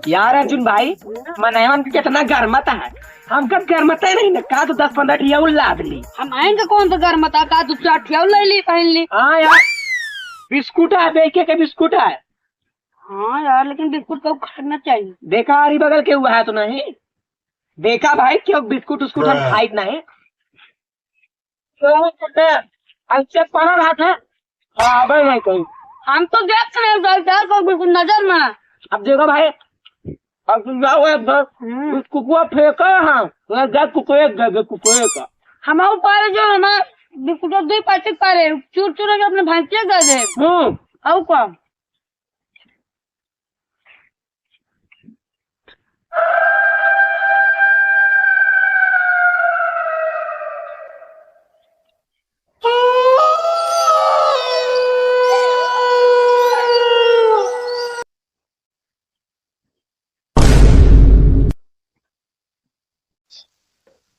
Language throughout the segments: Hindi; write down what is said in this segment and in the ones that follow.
यार अर्जुन भाई मनैवन कितना गर्मता है, हम कब गर्मता ही नहीं ना का तो 10-15 ठिया लाद ली। हम आएंगे कौन सा गर्मता का तू चाठिया ले ली पहन ली। हाँ यार बिस्कुट है, बेचे के बिस्कुट है। हाँ यार लेकिन बिस्कुट को खरीदना चाहिए। देखा आरी बगल के हुआ है तो नहीं देखा भाई क्यों बिस्कुट उस्कुट हम खाई नहीं तो अच्छे पढ़ा रहा था। हाँ भाई नहीं कहीं हम तो देख रहे को बिल्कुल नजर में। अब देखो भाई अब तुम जाओ कुकुआ फेंका हाँ कुकुए का हमारे पारे जो हमारे बिस्कुट दो पैसे पारे चूर चूर के अपने भांचे कर दे। और कौन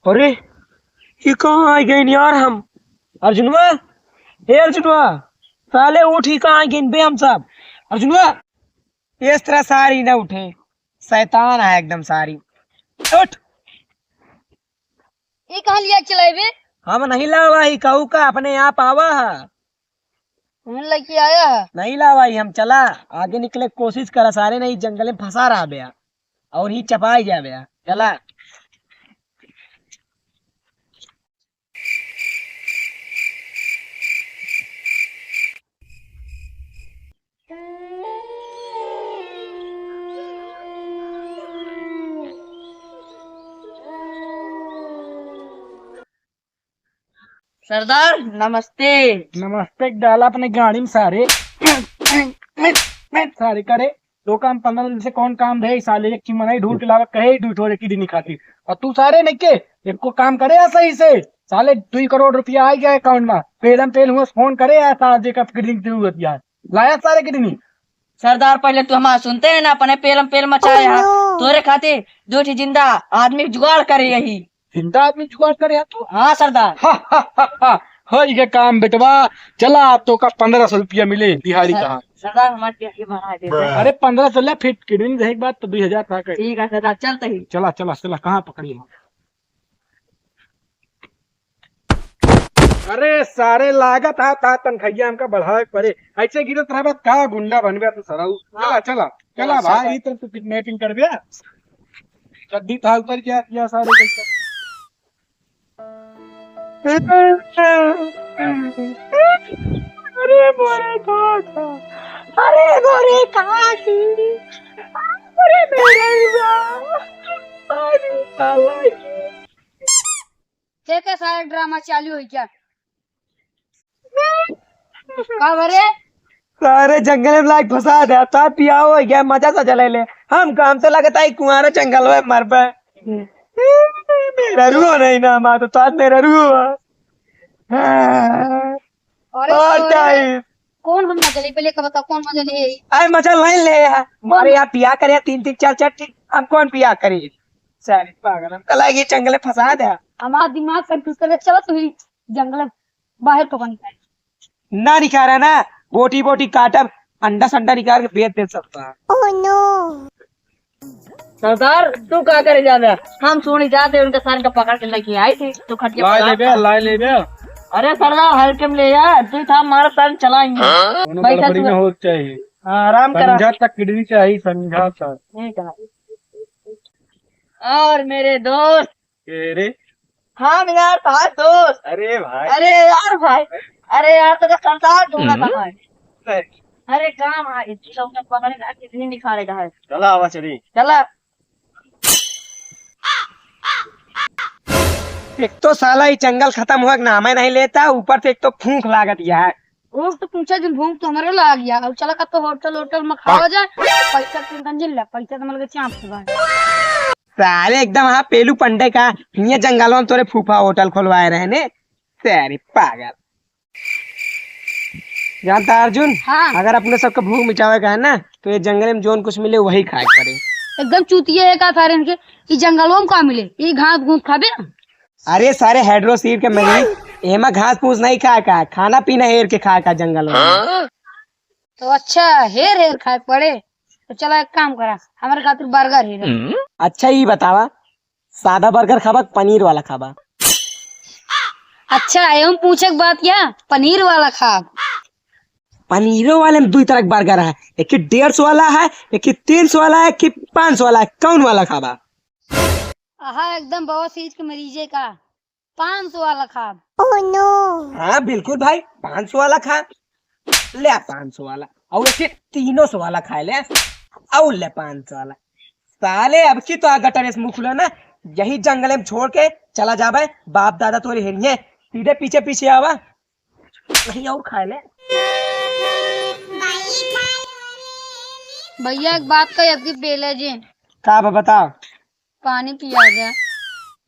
अरे ये कहाँ आ गए यार हम। अर्जुनवा हे अर्जुनवा पहले उठ ही कहाँ गए बे हम सब। अर्जुनवा इस तरह सारी ना उठे शैतान है एकदम सारी उठ। ये कहाँ लिया चलाए बे। हम नहीं लावाई कहू का अपने आप आवा है लेके आया है नहीं लावाई हम चला आगे निकले कोशिश करा सारे नहीं जंगल में फंसा रहा बया और ही चपाई जा बया चला। सरदार नमस्ते। नमस्ते डाला अपने गाड़ी में सारे सारे करे दो काम 15 दिन से कौन काम रहे साले एक की मनाई ढूंढ के लावा कहे ढूंढ की दिन नहीं खाती और तू सारे नहीं के एक को काम करे या सही से साले 2 करोड़ रुपया आ गया अकाउंट में पेल हुआ फोन करे या साल का जरूरत यार लाया सारे की दिन। सरदार पहले तू हमारा सुनते हैं ना अपने पेलम पेल मचाया तोरे खातिर दो जिंदा आदमी जुगाड़ करे यही जिंदा आदमी जुगाड़ करे तू। हाँ सरदार हो ये काम बेटवा चला आप तो का 1500 रुपया मिले दिहाड़ी कहा सरदार हमारे बढ़ा देते। अरे 1500 ले फिर किडनी रहे बात तो 2000 था ठीक है सरदार चलते ही चला चला चला कहाँ पकड़िए। अरे सारे लागत था तनखैया हमका बढ़ाए पड़े ऐसे गिरत रहा का गुंडा बन गया तो सराऊ चला चला चला भाई तो तू किडनैपिंग कर दिया चड्डी था ऊपर क्या किया सारे कैसा। अरे मोरे काका अरे मोरे काकी अरे मेरा अरे साला क्या सारा ड्रामा चालू है क्या का बरे सारे जंगल में लाइक फंसा दे तो पिया हो गया मजा सा चले ले हम काम से लगता है कुआरा जंगल में मर पे मेरा रूह नहीं ना माँ तो आज मेरा रूह कौन हम मजा ले पहले का बता कौन मजा ले आए मजा नहीं ले यार हमारे यहाँ पिया करे 3-3 4-4 हम कौन पिया करे सारे पागल हम कल ये जंगल में फंसा दे हमारा दिमाग कंफ्यूज कर चला तू ही जंगल बाहर तो बन ना निकाल रहा ना बोटी बोटी काटब अंडा संडा निकाल के बेच दे सकता है। ओह नो सरदार तू क्या करे जाना हम सोनी जाते उनके सर का पकड़ के लेके आई थी तो खटिया ला ले बे। अरे सरदार हल्के में ले यार तू था हमारा सर चलाएंगे बड़ी में हो चाहिए आराम करा समझा तक किडनी चाहिए समझा सर ठीक है। और मेरे दोस्त रे हाँ यार भाई दोस्त अरे भाई अरे यार तो सरदार ढूंढा था अरे काम है पकड़े कितनी निखारेगा है चला आवा चली चला। एक तो साला ही जंगल खत्म हुआ नाम नहीं लेता ऊपर से एक तो फूंक लागत यार वो तो पूछा दिन भूख तो हमारे ला गया अब चला का तो होटल में खावा जाए पैसा पैसा तो मतलब चाप साले एकदम हाँ पेलू पंडे का ये जंगल में तोरे फूफा होटल खोलवाए रहे ने सारे पागल जानता अर्जुन। हाँ। अगर अपने सबका भूख मिटावे का है ना तो ये जंगल में जोन कुछ मिले वही खाए पड़े एकदम चूतिया है का सारे इनके ये जंगलों में का मिले ये घास घूस खाबे ना। अरे सारे हाइड्रोसीर के मरी एमा घास फूस नहीं खा का खाना पीना हेर के खा का जंगल में तो अच्छा हेर हेर खाए पड़े तो चला एक काम करा, हमारे खातिर बर्गर ही रख। अच्छा ही बतावा, सादा बर्गर खाबा पनीर वाला खाबा? अच्छा एवं पूछे के बात क्या, पनीर वाला खा। पनीरों वाले में दो तरह के बर्गर है, एक 150 वाला है, एक 300 वाला है, एक 500 वाला है। कौन वाला खाबा? आहा एकदम बवासीर के मरीजे का 500 वाला खा। हाँ बिल्कुल भाई, 500 वाला खा ले, 500 वाला और एक 300 वाला खा ले और ले 500 वाला। साले अब की तो गटर मुंह खुला ना, यही जंगल में छोड़ के चला जाबे, बाप दादा तोरे हेरिए सीधे पीछे पीछे आवा, वही और खा ले। भैया एक बात का यदि बेले जी का बता? पानी पिया जा।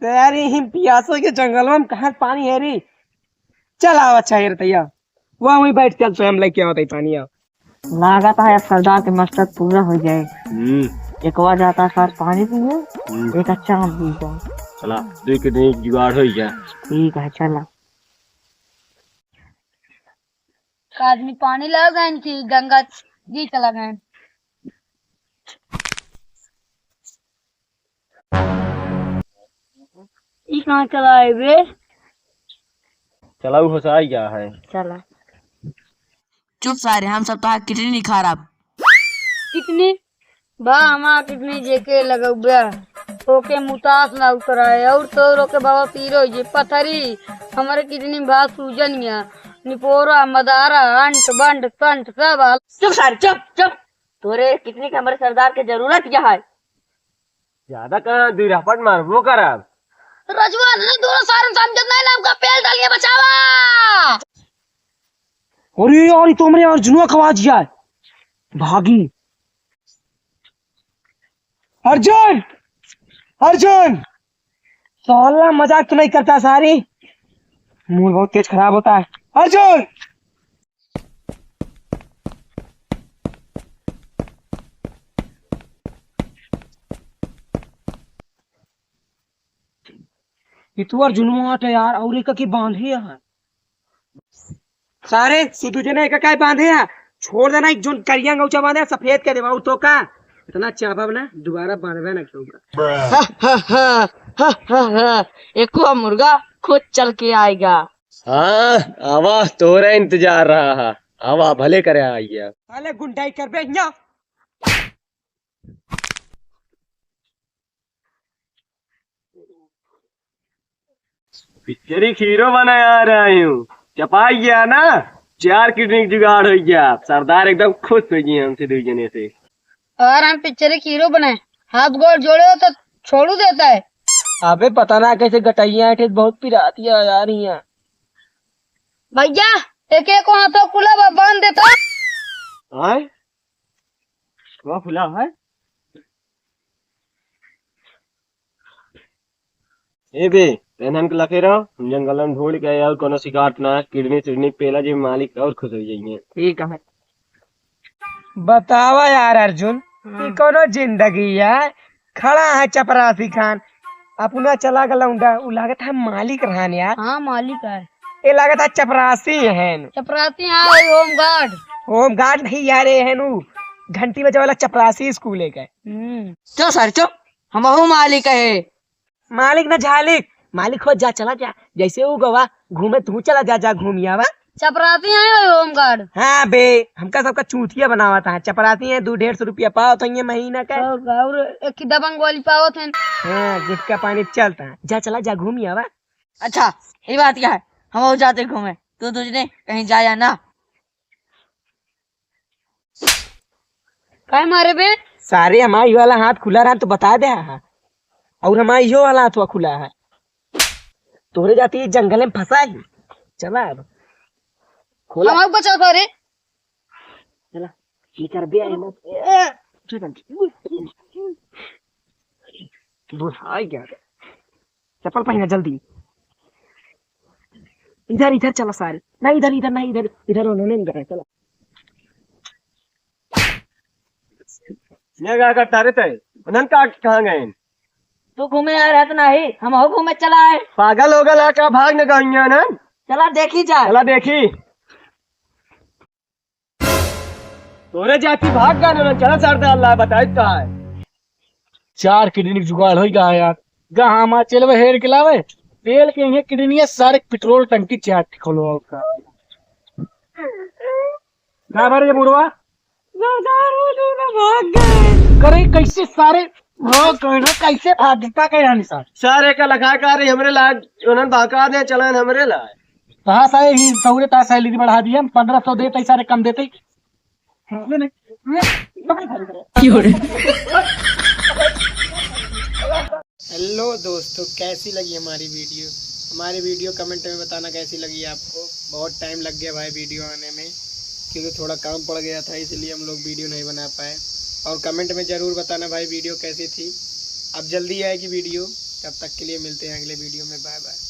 तेरी ही पियासों के जंगल में कहाँ पानी है री? चल आओ, अच्छा है तैया, वही बैठ चल, स्वयं लेके आओ पानी। आओ लागत है सरदार के मकसद पूरा हो जाए। एक बार जाता सर पानी पिए, एक अच्छा हम पी जाए। चला दो के दिन जुगाड़ हो गया। ठीक है चला। आदमी पानी लग गए इनकी, गंगा जी चला गए। ये कहाँ चला है बे? चला हो सा गया है। चला। चुप सारे, हम सब तो कितनी नहीं खा रहा। कितनी बा हमारा कितनी जेके लगौबा ओके मुतास ना उतराए और तो रोके बाबा पीरो जी पथरी हमारे कितनी बात सूजनिया निपोरा मदारा अंट बंट कंट सब। चुप सारे, चुप चुप। तोरे कितनी के हमारे सरदार के जरूरत क्या है? ज्यादा कहाँ दूरापट मार वो करा। रजवान ने दोनों सारे समझत नहीं नाम का पेल डाल के बचावा। अरे यार तुमरे अर्जुनवा खवा दिया भागी। अर्जुन, अर्जुन साला मजाक तो नहीं करता सारी, मूड बहुत तेज खराब होता है। अर्जुन ये तू अर्जुनवा हट यार, और एक की बांधे है सारे सुधु जने एक काय बांधे है, छोड़ देना एक जोन करिया गौचा बांधे सफेद के देवा तो का इतना चापा ना दोबारा बांधवे ना क्यों। एको मुर्गा खुद चल के आएगा। हाँ आवा तोरा इंतजार रहा है, आवा भले करे आइया। साले गुंडाई कर बे यहाँ। पिक्चरी खीरो बनाया रहा हूँ, चपा गया ना, 4 किडनी जुगाड़ हो गया। सरदार एकदम खुश हो गए हमसे 2 जने से। और हम पिक्चर हीरो बनाए, हाथ गोड़ जोड़े हो तो छोड़ू देता है। अबे पता ना कैसे गटैया बहुत पिरातिया यार यहाँ। भैया एक एक हाथों खुला बांध देता। आए वहाँ खुला है। ए बे तेनन के लखे रहो, हम जंगल में ढूंढ के और कोनो शिकार ना किडनी चिडनी पेला जी मालिक और खुश हो जाइए। ठीक है बतावा यार अर्जुन, ये कोनो जिंदगी है? खड़ा है चपरासी खान, अपना चला गया लौंडा, उ लागत है मालिक रहन यार। हाँ मालिक है, ये लागत है चपरासी है। चपरासी हाँ होम गार्ड। होम गार्ड नहीं यार, ये है नु घंटी बजे वाला चपरासी स्कूल है का। चुप सारे चुप, हम मालिक है। मालिक ना झालिक, मालिक हो जा, चला जा, जैसे वो गवा घूमे तू चला जा, जा घूम आवा। चपरासी है होम गार्ड। हाँ बे, हमका सबका चूतिया बनावा था, चपरासी है 200-150 रुपया पाओ तो ये महीना का। और एक ही दबंग वाली पाओ थे। हाँ गुटका पानी चलता है, जा चला जा घूम आवा। अच्छा ये बात क्या है, हम जाते घूमे, तू तुझने कहीं जाया ना। काय मारे बे? सारे हमारी वाला हाथ खुला रहा तो बता दे हाँ। और हमारी यो वाला हाथ खुला है, तोरे जाती है जंगल में फंसा ही। चला अब खोला, हम बचा करे। चला ये कर बे है ना बुझाई गया। चप्पल पहना जल्दी, इधर इधर चला सारे, नहीं इधर इधर नहीं इधर इधर उन्होंने नहीं करा। चला ये क्या करता रहता है, उन्हन का कहाँ गए? तू घूमे आ रहा तो नहीं, हम हो घूमे चला है। पागल हो गया क्या, भाग न गई ना। चला देखी जा। चला देखी तोरे जाती भाग गए ना चला सरदार अल्लाह बताई तो है 4 किडनी के जुगाड़ हो गया यार गहा मा चलवे हेर के लावे तेल के ये किडनी है सारे पेट्रोल टंकी चाट खोलो उसका ना भरे बुढ़वा करे कैसे सारे भाग गए ना कैसे भाग गया क्या निशान सारे का लखा का रही हमरे लाज उन्होंने भागा दे चलन हमरे लाए कहा सारे ही सौरे ता सैलरी बढ़ा दिया 1500 देते सारे कम देते हेलो दोस्तों, कैसी लगी हमारी वीडियो कमेंट में बताना कैसी लगी आपको। बहुत टाइम लग गया भाई वीडियो आने में, क्योंकि थोड़ा काम पड़ गया था, इसलिए हम लोग वीडियो नहीं बना पाए। और कमेंट में ज़रूर बताना भाई वीडियो कैसी थी। अब जल्दी आएगी वीडियो, तब तक के लिए मिलते हैं अगले वीडियो में। Bye bye.